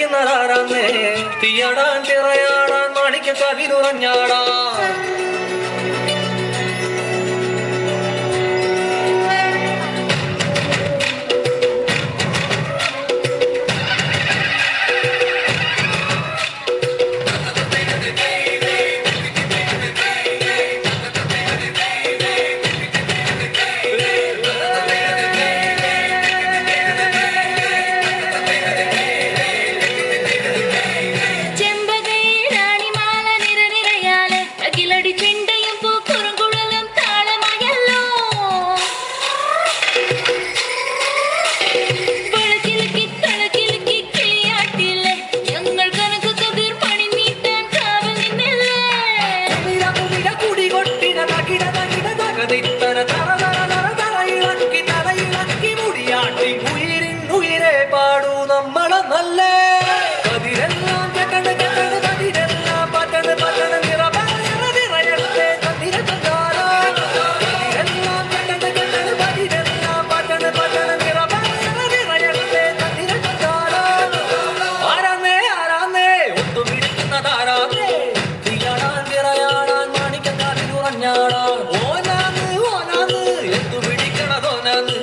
പിടിക്കുന്നതാരാന്നേ തീയാടാൻ തിറയാടാൻ മാണിക്ക കവി തുറഞ്ഞാടാൻ പാടൂ നമ്മളെ നല്ല കതിരെല്ലാം കെട്ടണ് കെട്ടണ് കതിരെല്ലാം പറ്റണ് പറ്റണ് നിറയത്തെ കതിരെല്ലാം കെട്ടണ് കെട്ടണ് കതിരെല്ലാം പറ്റണ് പറ്റണ് നിറയത്തെ ആരാന്നേ ആരാന്നേ ഒത്തുപിടിക്കുന്നതാരാന്നേ തീയാടാൻ തിറയാടാൻ മാണിക്കക്കാരി തുറഞ്ഞാടാൻ ഓനാന്ന് ഓനാന്ന് എത്തുപിടിക്കണതോനാന്ന്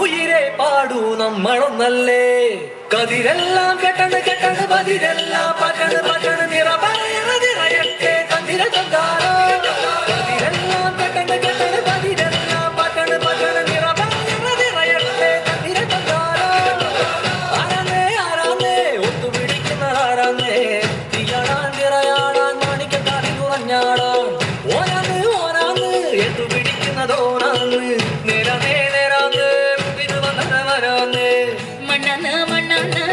ഉയിരെ പാടൂ നമ്മളൊന്നല്ലേ കതിരെല്ലാം കെട്ടണ് കെട്ടണ് പതിരെല്ലാം പറ്റണ് പറ്റണ് നിറയത്തെ കതിര കതിരെല്ലാം കെട്ടണ് കെട്ടണ് പതിരെല്ലാം പറ്റണ് പറ്റണ് നിറയത്തെ കതിര ആരാന്നേ ആരാന്നേ ഒത്തുപിടിക്കുന്നതാരാന്നേ തീയാടാൻ തിറയാടാൻ മാണിക്കക്കാരി തുറഞ്ഞാടാൻ ഓനാന്ന് ഓനാന്ന് എത്തുപിടിക്കുന്നതോനാന്ന് നേരാന്നേ നേരാന്നേ മുതിര് വന്നവരാന്നേ മണ്ണാന്ന് മണ്ണാന്ന്